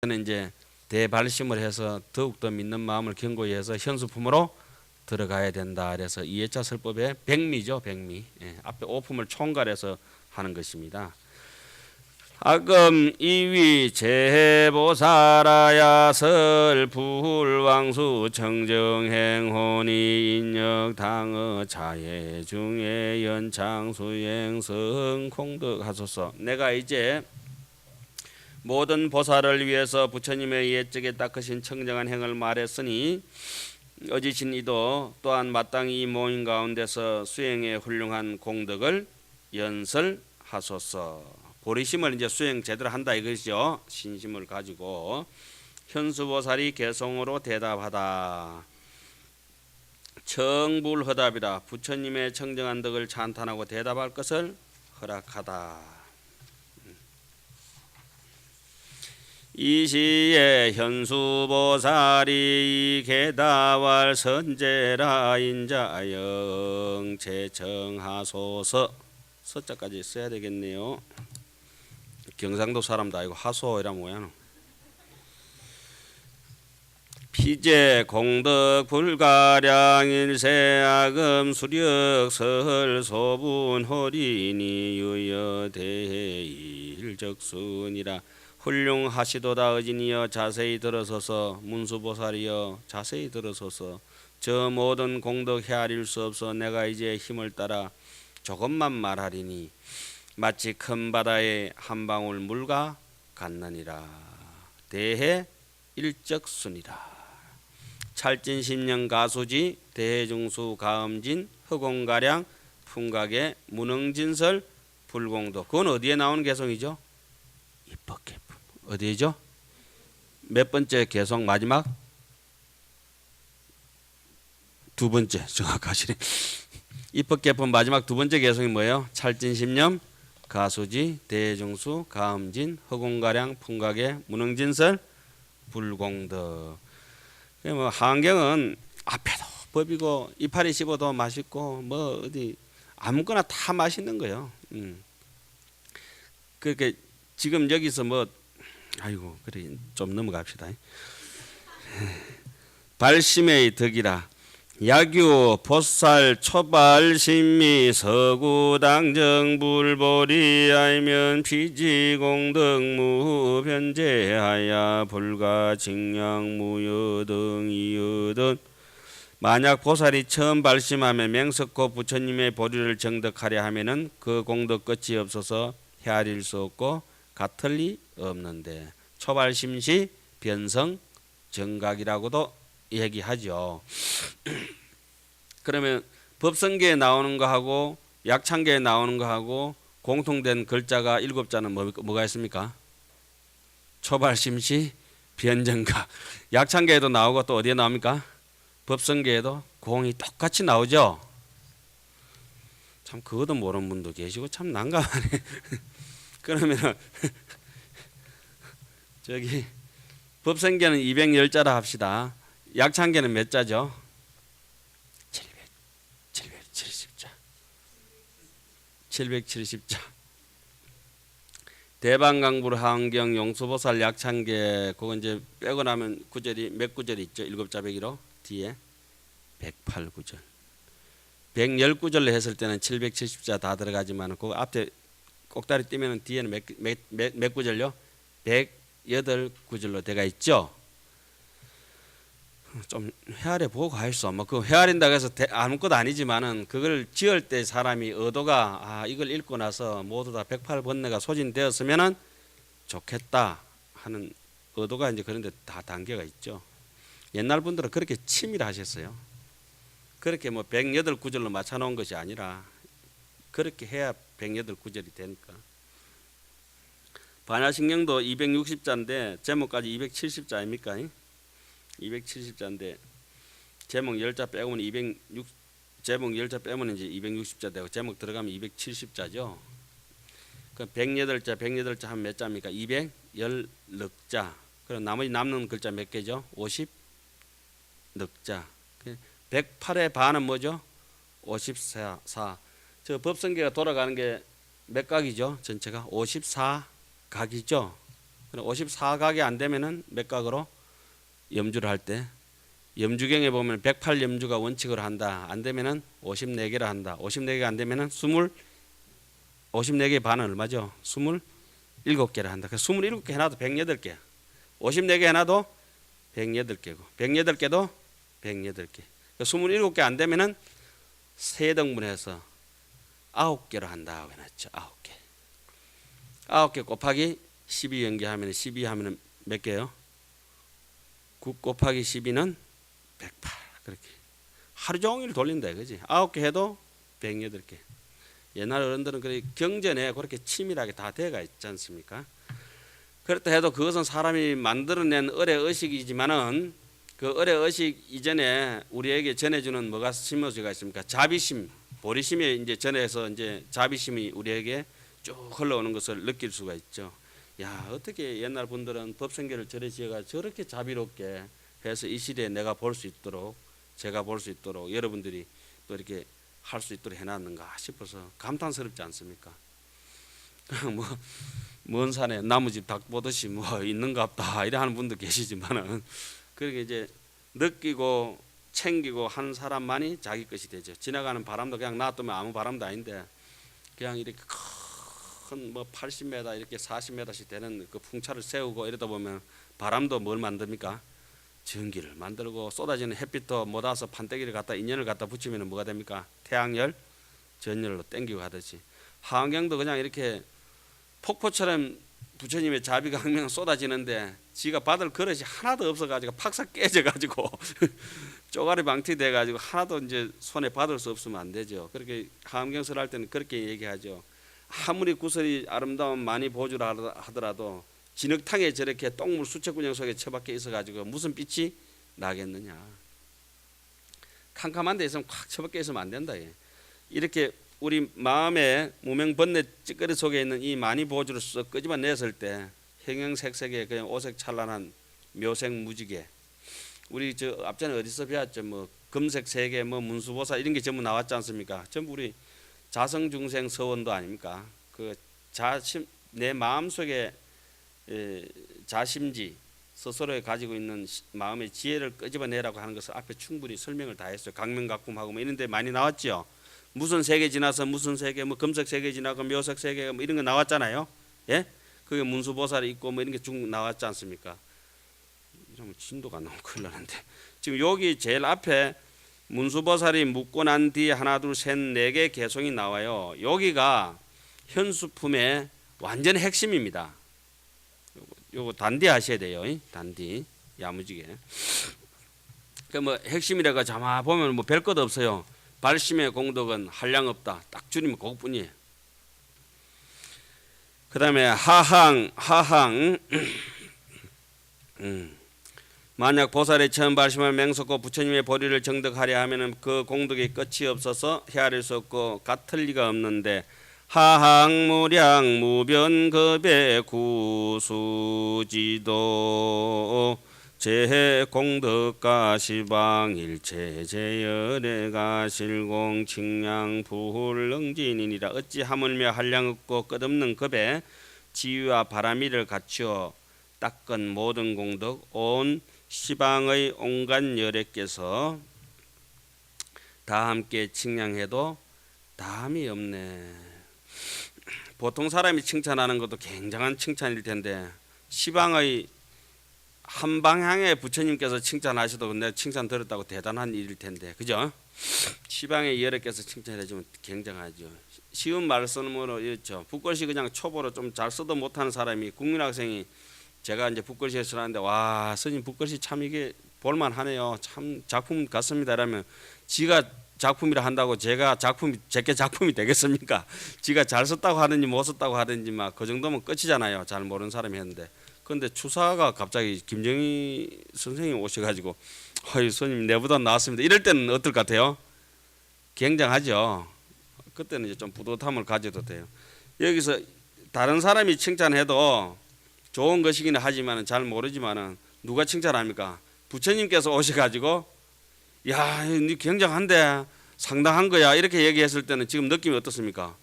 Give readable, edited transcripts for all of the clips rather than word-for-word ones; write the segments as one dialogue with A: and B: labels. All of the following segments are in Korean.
A: 저는 이제 대발심을 해서 더욱더 믿는 마음을 견고히 해서 현수품으로 들어가야 된다. 그래서 2회차 설법의 백미죠, 백미. 앞에 오품을 총괄해서 하는 것입니다. 아금 이위 재보살아야설 불왕수 청정행혼이 인력당어 자예 중에 연창수행성 공덕하소서. 내가 이제 모든 보살을 위해서 부처님의 예적에 닦으신 청정한 행을 말했으니 어지신 이도 또한 마땅히 이 모임 가운데서 수행의 훌륭한 공덕을 연설하소서. 보리심을 이제 수행 제대로 한다 이것이죠. 신심을 가지고 현수보살이 개성으로 대답하다. 청불허답이라. 부처님의 청정한 덕을 찬탄하고 대답할 것을 허락하다. 이시에 현수보살이 개다왈 선제라 인자영 제청하소서. 서자까지 써야 되겠네요. 경상도 사람도 아니고 하소이란 뭐야. 피제 공덕 불가량 일세아금 수력 설 소분 허리니 유여 대해 일적순이라. 훌륭하시도다. 어진이여 자세히 들어서서, 문수보살이여 자세히 들어서서, 저 모든 공덕 헤아릴 수 없어 내가 이제 힘을 따라 조금만 말하리니 마치 큰 바다에 한 방울 물과 같느니라. 대해 일적순이라. 찰진 심령 가수지 대해중수 가음진 허공가량 풍각의 무능진설 불공도. 그건 어디에 나오는 개성이죠? 입법개품. 어디죠? 몇 번째 개성? 마지막? 두 번째. 정확하시네. 입법개품 마지막 두 번째 개성이 뭐예요? 찰진심념 가수지 대중수 가음진 허공가량 풍각의 무능진설 불공덕. 뭐 한경은 앞에도 법이고 이파리 씹어도 맛있고 뭐 어디 아무거나 다 맛있는 거예요. 그렇게 지금 여기서 뭐 아이고 그래 좀 넘어갑시다. 발심의 덕이라. 야규 보살 초발 신미 서구당정 불보리 알면 피지공덕 무변제하야 불가직량 무여등 이여등. 만약 보살이 처음 발심하며 맹석고 부처님의 보리를 정덕하려 하면은 그 공덕 끝이 없어서 헤아릴 수 없고 같을 리 없는데 초발심시 변성 정각이라고도 얘기하죠. 그러면 법성계에 나오는 거하고 약창계에 나오는 거하고 공통된 글자가 7자는 뭐가 있습니까? 초발심시 변정각. 약창계에도 나오고 또 어디에 나옵니까? 법성계에도 공이 똑같이 나오죠. 참 그것도 모르는 분도 계시고 참 난감하네. 그러면 저기 법성계는 210자라 합시다. 약창계는 몇 자죠? 770자. 770자. 대방강불 하은경 용수보살 약창계 그거 이제 빼고 나면 구절이 몇 구절이 있죠? 7자 배기로 뒤에 108구절. 110구절로 했을 때는 770자 다 들어가지만 그 앞에 꼭다리 띄면 뒤에는 몇 구절요? 108구절로 돼가 있죠. 좀 헤아려 보고 가있어. 뭐 그 헤아린다고 해서 아무것도 아니지만은 그걸 지을 때 사람이 의도가 이걸 읽고 나서 모두 다 108번뇌가 소진되었으면은 좋겠다 하는 의도가 이제 그런데 다 단계가 있죠. 옛날 분들은 그렇게 치밀 하셨어요. 그렇게 뭐 108구절로 맞춰 놓은 것이 아니라 그렇게 해야 108구절이 되니까. 반야신경도 260자인데 제목까지 270자 아닙니까? 270자인데 제목 10자 빼고는 제목 10자 빼면 이제 260자 되고 제목 들어가면 270자죠. 그 108자 하면 몇 자입니까? 210넉자. 그럼 나머지 남는 글자 몇 개죠? 50넉자. 108의 반은 뭐죠? 54. 저 법성계가 돌아가는 게 몇 각이죠? 전체가 54각이죠. 54각이 안 되면은 몇 각으로 염주를 할 때 염주경에 보면 108염주가 원칙으로 한다. 안 되면은 54개를 한다. 54개가 안 되면은 54개 반은 얼마죠? 27개를 한다. 그래서 27개 해놔도 108개. 54개 해놔도 108개고 108개도 108개. 27개 안 되면은 3등분해서 9개를 한다고 해놨죠. 9개. 9개 곱하기 12 연계하면 12 하면은 몇 개요? 9 곱하기 12는 108. 그렇게 하루 종일 돌린다 그지? 9개 해도 108개. 옛날 어른들은 그 경전에 그렇게 치밀하게 다 돼가 있지 않습니까? 그렇다 해도 그것은 사람이 만들어낸 어뢰 의식이지만은 그 어뢰 의식 이전에 우리에게 전해주는 뭐가 심어지가 있습니까? 자비심, 보리심에 이제 전해서 이제 자비심이 우리에게 쭉 흘러오는 것을 느낄 수가 있죠. 야, 어떻게 옛날 분들은 법생계를 저래 지어가 저렇게 자비롭게 해서 이 시대에 내가 볼 수 있도록, 제가 볼 수 있도록, 여러분들이 또 이렇게 할 수 있도록 해놨는가 싶어서 감탄스럽지 않습니까? 먼 산에 나무집 닭 보듯이 있는갑다 이래 하는 분도 계시지만은 그렇게 이제 느끼고 챙기고 하는 사람만이 자기 것이 되죠. 지나가는 바람도 그냥 놔두면 아무 바람도 아닌데 그냥 이렇게 큰 80m 이렇게 40m씩 되는 그 풍차를 세우고 이러다 보면 바람도 뭘 만듭니까? 전기를 만들고 쏟아지는 햇빛도 못 와서 판때기를 갖다 인연을 갖다 붙이면 뭐가 됩니까? 태양열, 전열로 땡기고 하듯이 환경도 그냥 이렇게 폭포처럼 부처님의 자비가 항상 쏟아지는데 지가 받을 그릇이 하나도 없어가지고 팍삭 깨져가지고 쪼가리 방티돼가지고 하나도 이제 손에 받을 수 없으면 안 되죠. 그렇게 하암경설 할 때는 그렇게 얘기하죠. 아무리 구설이 아름다운 많이 보주라 하더라도 진흙탕에 저렇게 똥물 수채구녕 속에 처박혀 있어가지고 무슨 빛이 나겠느냐. 캄캄한 데 있으면 콱 처박혀 있으면 안 된다. 이렇게 우리 마음의 무명 번뇌 찌꺼리 속에 있는 이 많이 보주를 쓱 끄집어냈을 때 형형색색의 그냥 오색 찬란한 묘색 무지개. 우리 저 앞전에 어디서 배웠죠? 뭐 금색 세계, 뭐 문수보살 이런 게 전부 나왔지 않습니까? 전부 우리 자성중생 서원도 아닙니까? 그 자심 내 마음 속에 자심지 스스로에 가지고 있는 마음의 지혜를 끄집어내라고 하는 것을 앞에 충분히 설명을 다 했어요. 강명각품하고 뭐 이런 데 많이 나왔죠. 무슨 세계 지나서 무슨 세계, 뭐 금색 세계 지나고 묘색 세계 뭐 이런 거 나왔잖아요. 예? 그게 문수보살이 있고 뭐 이런 게 쭉 나왔지 않습니까? 이러면 진도가 너무 큰일 나는데 지금 여기 제일 앞에 문수보살이 묻고 난 뒤에 하나 둘 셋 네 개 개송이 나와요. 여기가 현수품의 완전 핵심입니다. 요거 단디 하셔야 돼요. 단디 야무지게. 그 뭐 핵심이라고 자마 보면 뭐 별 것 없어요. 발심의 공덕은 한량 없다. 딱 줄이면 그것뿐이에요. 그다음에 하항 만약 보살이 처음 발심을 맹속고 부처님의 보리를 정득하려 하면은 그 공덕이 끝이 없어서 헤아릴 수 없고 같을 리가 없는데 하항무량 무변급의 구수지도 제공덕가 시방일체 제열애가 실공 칭량 부hul능진이니라. 어찌 하물며 한량 없고 끝없는 급에 지위와 바람이를 갖추어 닦은 모든 공덕 온 시방의 온갖 열애께서 다 함께 칭량해도 다함이 없네. 보통 사람이 칭찬하는 것도 굉장한 칭찬일 텐데 시방의 한 방향에 부처님께서 칭찬하셔도 내가 칭찬 들었다고 대단한 일일 텐데, 그죠? 시방의 열애께서 칭찬해주면 굉장하죠. 쉬운 말씀으로 이렇죠. 북글씨 그냥 초보로 좀 잘 써도 못하는 사람이 국민학생이 제가 이제 북글씨에 쓰는데 와 스님 북글씨 참 이게 볼만하네요. 참 작품 같습니다. 라면 지가 작품이라 한다고 제가 작품이 제게 작품이 되겠습니까? 지가 잘 썼다고 하든지 못 썼다고 하든지 막 그 정도면 끝이잖아요. 잘 모르는 사람이 했는데. 그런데 추사가 갑자기 김정희 선생님 오셔가지고 어이 스님 내보다 나았습니다. 이럴 때는 어떨 것 같아요? 굉장하죠. 그때는 이제 좀 뿌듯함을 가져도 돼요. 여기서 다른 사람이 칭찬해도 좋은 것이기는 하지만 잘 모르지만은 누가 칭찬합니까? 부처님께서 오셔가지고 야, 니 굉장한데 상당한 거야 이렇게 얘기했을 때는 지금 느낌이 어떻습니까?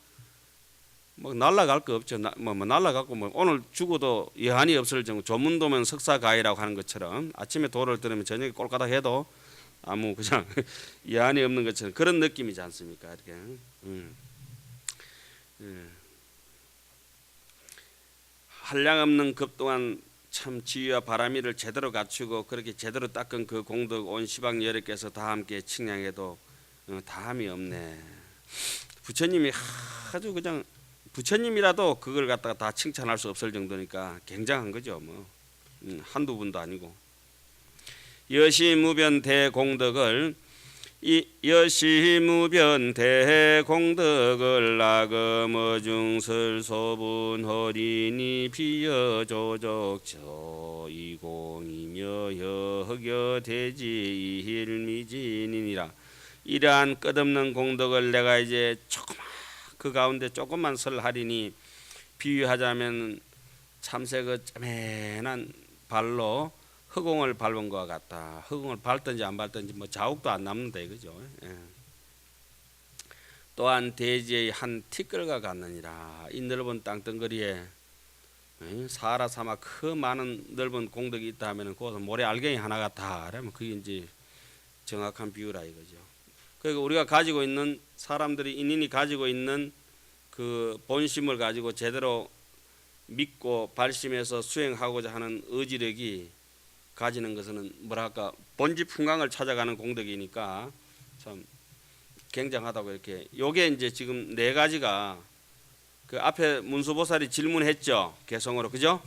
A: 뭐 날라갈 거 없죠. 뭐 날라갖고 뭐 오늘 죽어도 여한이 없을 정도. 조문도면 석사가이라고 하는 것처럼 아침에 도를 들으면 저녁에 꼴까닥 해도 아무 그냥 여한이 없는 것처럼 그런 느낌이지 않습니까? 이렇게. 한량없는 급 동안 참 지위와 바람이를 제대로 갖추고 그렇게 제대로 닦은 그 공덕 온 시방 여력께서 다 함께 칭량해도 다함이 없네. 부처님이 아주 그냥 부처님이라도 그걸 갖다가 다 칭찬할 수 없을 정도니까 굉장한 거죠. 뭐 한두 분도 아니고. 여시무변 대공덕을 이 여시무변 대공덕을 나금어중설 소분 허리니 비여조적 저이공이며 여흑여대지 일미진이니라. 이러한 끝없는 공덕을 내가 이제 그 가운데 조금만 설하리니 비유하자면 참새 그 쪼맨한 발로 흑공을 밟은 것 같다. 흑공을 밟든지 안 밟든지 뭐 자국도 안 남는다 이거죠. 예. 또한 대지의 한 티끌과 같느니라. 이 넓은 땅덩어리에 사하라 사막 그 많은 넓은 공덕이 있다 하면은 그것은 모래 알갱이 하나 같다. 그러면 그게 이제 정확한 비유라 이거죠. 그러니까 우리가 가지고 있는 사람들이 인인이 가지고 있는 그 본심을 가지고 제대로 믿고 발심해서 수행하고자 하는 의지력이 가지는 것은 뭐랄까 본집 풍광을 찾아가는 공덕이니까 참 굉장하다고 이렇게. 요게 이제 지금 네 가지가 그 앞에 문수보살이 질문했죠. 개성으로 그죠?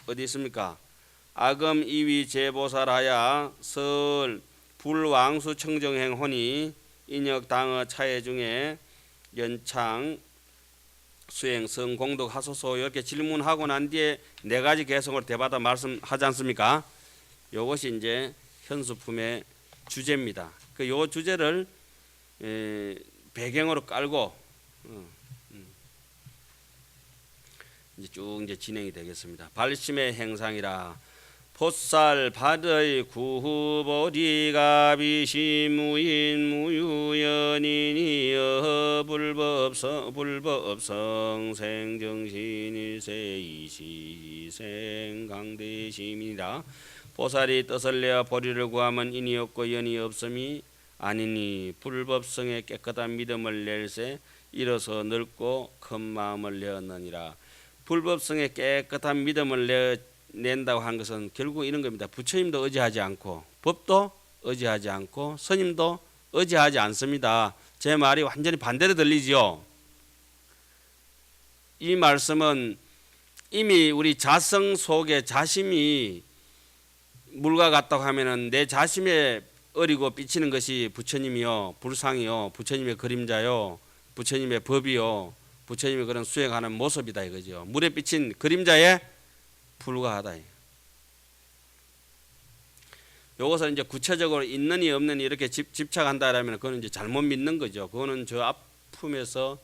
A: 어디 있습니까? 아금 이위 제보살하야 설 불왕수 청정행혼이 인역 당어 차해 중에 연창 수행 성공덕 하소서 이렇게 질문하고 난 뒤에 네 가지 개성으로 대받아 말씀하지 않습니까? 이것이 이제 현수품의 주제입니다. 그 요 주제를 배경으로 깔고 이제 쭉 이제 진행이 되겠습니다. 발심의 행상이라 pot살 발의 구후보리가 비시무인 무유연인이여 불법성 생정신일세 이시생강대심이라. 보살이 뜻을 내어 보리를 구하면 인이 없고 연이 없음이 아니니 불법성에 깨끗한 믿음을 낼세 일어서 넓고 큰 마음을 내었느니라. 불법성에 깨끗한 믿음을 낸다고 한 것은 결국 이런 겁니다. 부처님도 의지하지 않고 법도 의지하지 않고 스님도 의지하지 않습니다. 제 말이 완전히 반대로 들리지요. 이 말씀은 이미 우리 자성 속에 자심이 물과 같다고 하면은 내 자심에 어리고 비치는 것이 부처님이요, 불상이요, 부처님의 그림자요, 부처님의 법이요, 부처님의 그런 수행하는 모습이다 이거죠. 물에 비친 그림자에 불과하다. 요것을 이제 구체적으로 있느니 없느니 이렇게 집착한다라면 그거는 이제 잘못 믿는 거죠. 그거는 저 앞품에서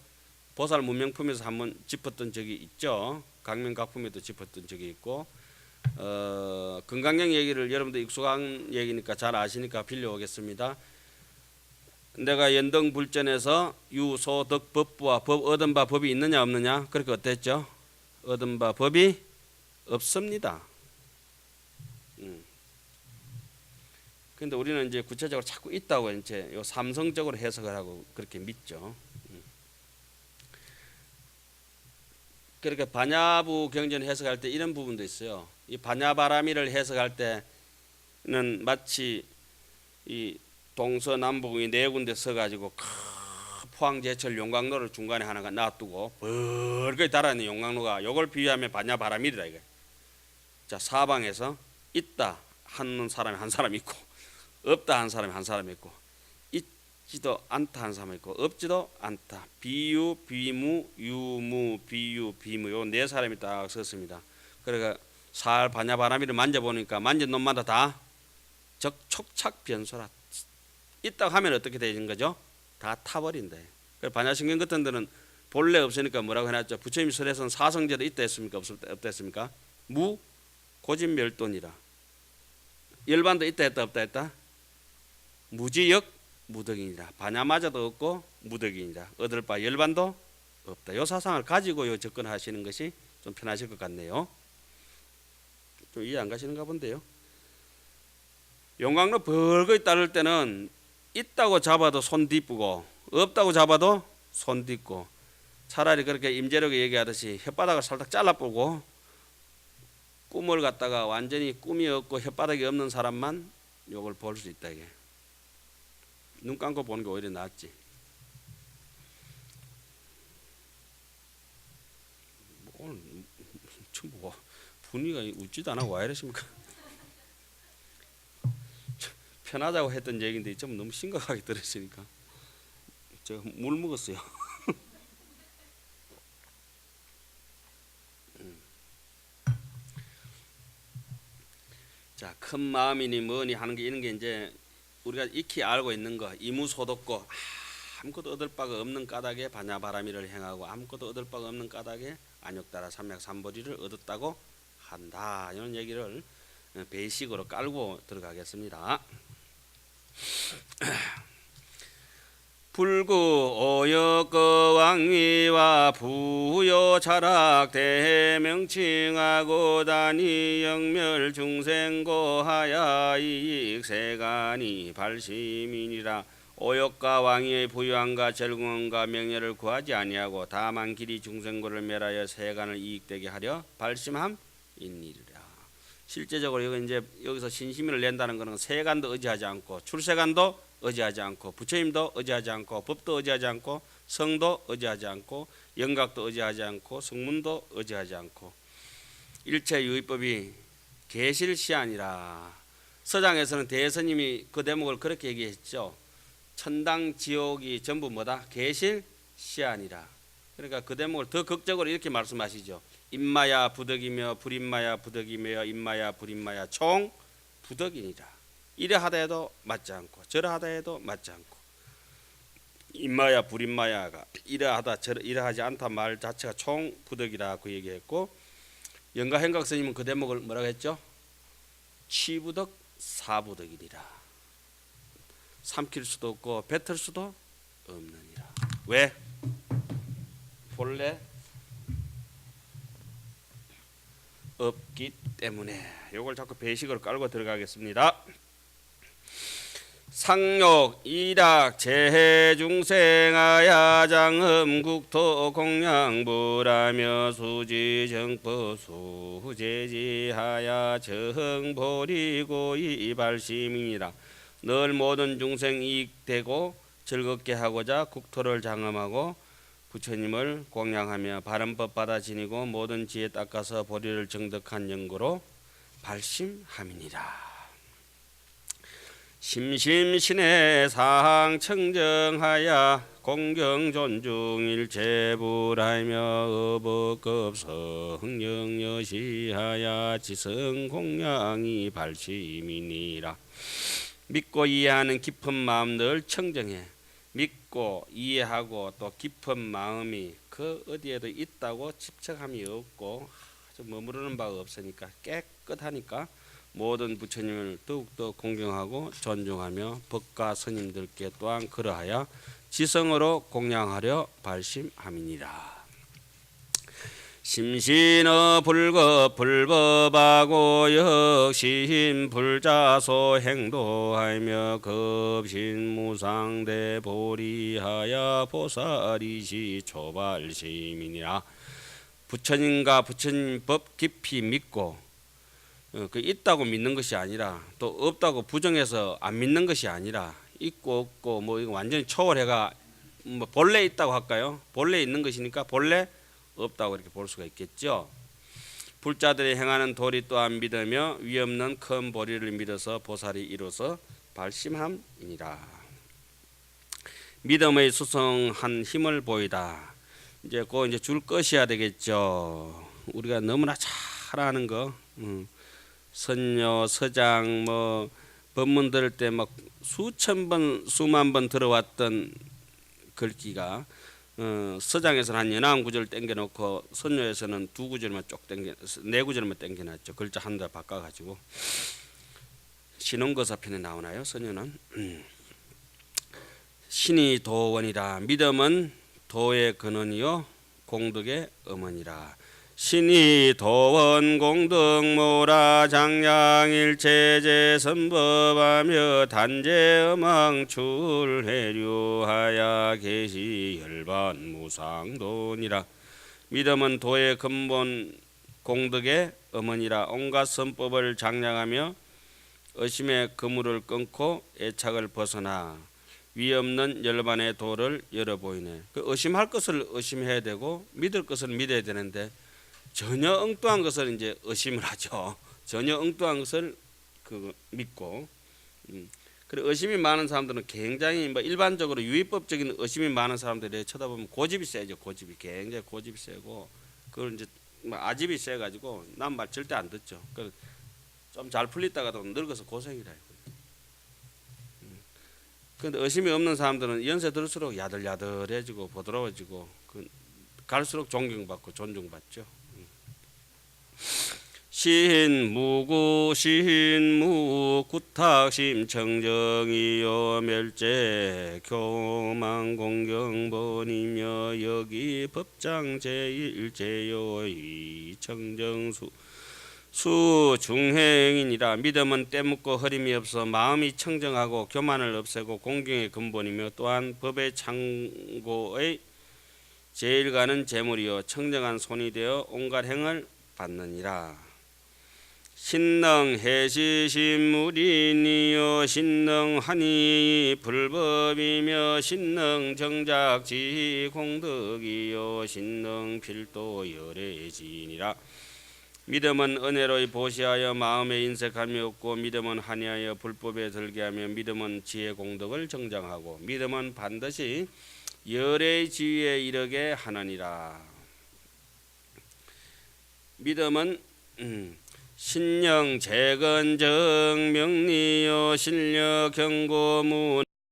A: 보살 문명품에서 한번 짚었던 적이 있죠. 강명각품에도 짚었던 적이 있고. 금강경 얘기를 여러분들 익숙한 얘기니까 잘 아시니까 빌려오겠습니다. 내가 연등불전에서 유소득 법부와 법 얻은 바 법이 있느냐 없느냐 그렇게 어땠죠? 얻은 바 법이 없습니다. 근데 우리는 이제 구체적으로 자꾸 있다고 이제 요 삼성적으로 해석을 하고 그렇게 믿죠. 그렇게 반야부 경전 해석할 때 이런 부분도 있어요. 이 반야바라미를 해석할 때는 마치 이 동서남북이 네 군데 서가지고 포항제철 용광로를 중간에 하나가 놔두고 벌겋게 달아있는 용광로가 요걸 비유하면 반야바라밀이다 이거. 자 사방에서 있다 하는 사람이 한 사람 있고 없다 한 사람이 한 사람 있고 있지도 않다 한 사람 있고 없지도 않다. 비유, 비무, 유무, 비유, 비무 요 네 사람이 딱 섰습니다. 그러니까 살 반야바라밀을 만져보니까 만진 놈마다 다 적촉착 변소라. 있다고 하면 어떻게 되는 거죠? 다 타버린다. 그래서 반야신경 같은 데는 본래 없으니까 뭐라고 해놨죠? 부처님 설에서는 사성제도 있다 했습니까? 없다 했습니까? 무 고진멸돈이라. 열반도 있다 했다 없다 했다? 무지역 무덕이니라. 반야마저도 없고 무덕이니라. 얻을 바 열반도 없다. 요 사상을 가지고 요 접근하시는 것이 좀 편하실 것 같네요. 좀 이해 안 가시는가 본데요. 용광로 벌거이 따를 때는 있다고 잡아도 손 뒷부고 없다고 잡아도 손 뒷고, 차라리 그렇게 임재력이 얘기하듯이 혓바닥을 살짝 잘라보고 꿈을 갖다가 완전히 꿈이 없고 혓바닥이 없는 사람만 요걸 볼 수 있다. 이게 눈 감고 보는 게 오히려 낫지. 오늘 뭐 분위기가 웃지도 않아 와 이러십니까? 편하자고 했던 얘기인데 좀 너무 심각하게 들으시니까 제가 물 먹었어요. 자, 큰 마음이니 뭐니 하는 게 이런 게 이제 우리가 익히 알고 있는 거, 이무소독고, 아무것도 얻을 바가 없는 까닭에 반야바라미를 행하고 아무것도 얻을 바가 없는 까닭에 안욕따라 삼맥삼보리를 얻었다고 한다. 이런 얘기를 베이식으로 깔고 들어가겠습니다. 불구 오역거 왕위와 부요 자락 대명칭하고 다니 영멸 중생고하야 이익 세간이 발심이니라. 오역과 왕위의 부유함과 절궁함과 명예를 구하지 아니하고 다만 길이 중생고를 멸하여 세간을 이익되게 하려 발심함이니라. 실제적으로 여기 이제 여기서 신심을 낸다는 것은 세간도 의지하지 않고 출세간도 의지하지 않고 부처님도 의지하지 않고 법도 의지하지 않고 성도 의지하지 않고 영각도 의지하지 않고 성문도 의지하지 않고 일체 유의법이 계실시아니라. 서장에서는 대스님이 그 대목을 그렇게 얘기했죠. 천당 지옥이 전부 뭐다? 계실시아니라. 그러니까 그 대목을 더 극적으로 이렇게 말씀하시죠. 임마야 부덕이며 불임마야 부덕이며 임마야 불임마야 총 부덕이니라. 이러하다 해도 맞지 않고 저러하다 해도 맞지 않고 임마야 불임마야가 이러하지 않다 말 자체가 총 부덕이라 그 얘기했고, 영가행각 스님은 그 대목을 뭐라고 했죠? 취부덕 사부덕이니라. 삼킬 수도 없고 뱉을 수도 없느니라. 왜? 본래 없기 때문에. 요걸 자꾸 배식으로 깔고 들어가겠습니다. 상욕 이락 재해중생하야 장음국토 공양부라며 수지정법 수제지하야 정보리고 이발심이니라. 늘 모든 중생 이익되고 즐겁게 하고자 국토를 장엄하고 부처님을 공양하며 바른법 받아 지니고 모든 지혜 닦아서 보리를 정덕한 연고로 발심함이니라. 심심신의 사항 청정하야 공경 존중 일체불하며 어버급성 영여시하야 지성 공양이 발심이니라. 믿고 이해하는 깊은 마음 늘 청정해. 믿고 이해하고 또 깊은 마음이 그 어디에도 있다고 집착함이 없고 아주 머무르는 바가 없으니까 깨끗하니까 모든 부처님을 더욱더 공경하고 존중하며 법가 스님들께 또한 그러하여 지성으로 공양하려 발심함이니라. 심신어 불급 불법하고 역신 불자소 행도하며 급신무상대 보리하여 보살이시 초발심이니라. 부처님과 부처님 법 깊이 믿고 그 있다고 믿는 것이 아니라 또 없다고 부정해서 안 믿는 것이 아니라 있고 없고 뭐 이거 완전히 초월해가 뭐 본래 있다고 할까요? 본래 있는 것이니까 본래 없다고 이렇게 볼 수가 있겠죠. 불자들이 행하는 도리 또한 믿으며 위없는 큰 보리를 믿어서 보살이 이루어서 발심함이니라. 믿음의 수성한 힘을 보이다. 이제 그 이제 줄 것이야 되겠죠. 우리가 너무나 잘 아는 거, 선녀, 서장, 뭐 법문 들을 때 막 수천 번, 수만 번 들어왔던 글귀가 서장에서는 한 19구절 땡겨놓고 선녀에서는 2구절만 쭉 땡겨, 4구절만 땡겨놨죠. 글자 한 달 바꿔가지고. 신원거사편에 나오나요? 선녀는 신이 도원이다. 믿음은 도의 근원이요 공덕의 어머니라. 신이 도원 공덕모라 장량일체제 선법하며 단제엄왕 출해류하야 계시 열반 무상돈이라. 믿음은 도의 근본 공덕의 어머니라. 온갖 선법을 장량하며 의심의 그물을 끊고 애착을 벗어나 위 없는 열반의 도를 열어보이네. 그 의심할 것을 의심해야 되고 믿을 것을 믿어야 되는데 전혀 엉뚱한 것을 이제 의심을 하죠. 전혀 엉뚱한 것을 믿고. 그리고 의심이 많은 사람들은 굉장히 뭐 일반적으로 유의법적인 의심이 많은 사람들이 쳐다보면 고집이 세죠. 고집이 굉장히 고집이 세고 그걸 이제 뭐 아집이 세가지고 남 말 절대 안 듣죠. 좀 잘 풀리다가도 늙어서 고생이라. 그런데 의심이 없는 사람들은 연세 들수록 야들야들해지고 부드러워지고 갈수록 존경받고 존중받죠. 신무구 신무 구탁심 청정이요 멸제 교만 공경번이며 여기 법장 제1제요 이 청정수 수중행이니라. 믿음은 때묻고 허림이 없어 마음이 청정하고 교만을 없애고 공경의 근본이며 또한 법의 창고의 제일 가는 재물이요 청정한 손이 되어 온갖 행을 받느니라. 신능해시신물이니요 신능하니 불법이며 신능정작지 공덕이요 신능필도 열애지니라. 믿음은 은혜로이 보시하여 마음에 인색함이 없고 믿음은 한이하여 불법에 들게 하며 믿음은 지혜 공덕을 정장하고 믿음은 반드시 열의 지위에 이르게 하느니라. 믿음은 신령 재건정 명리요 신력 경고문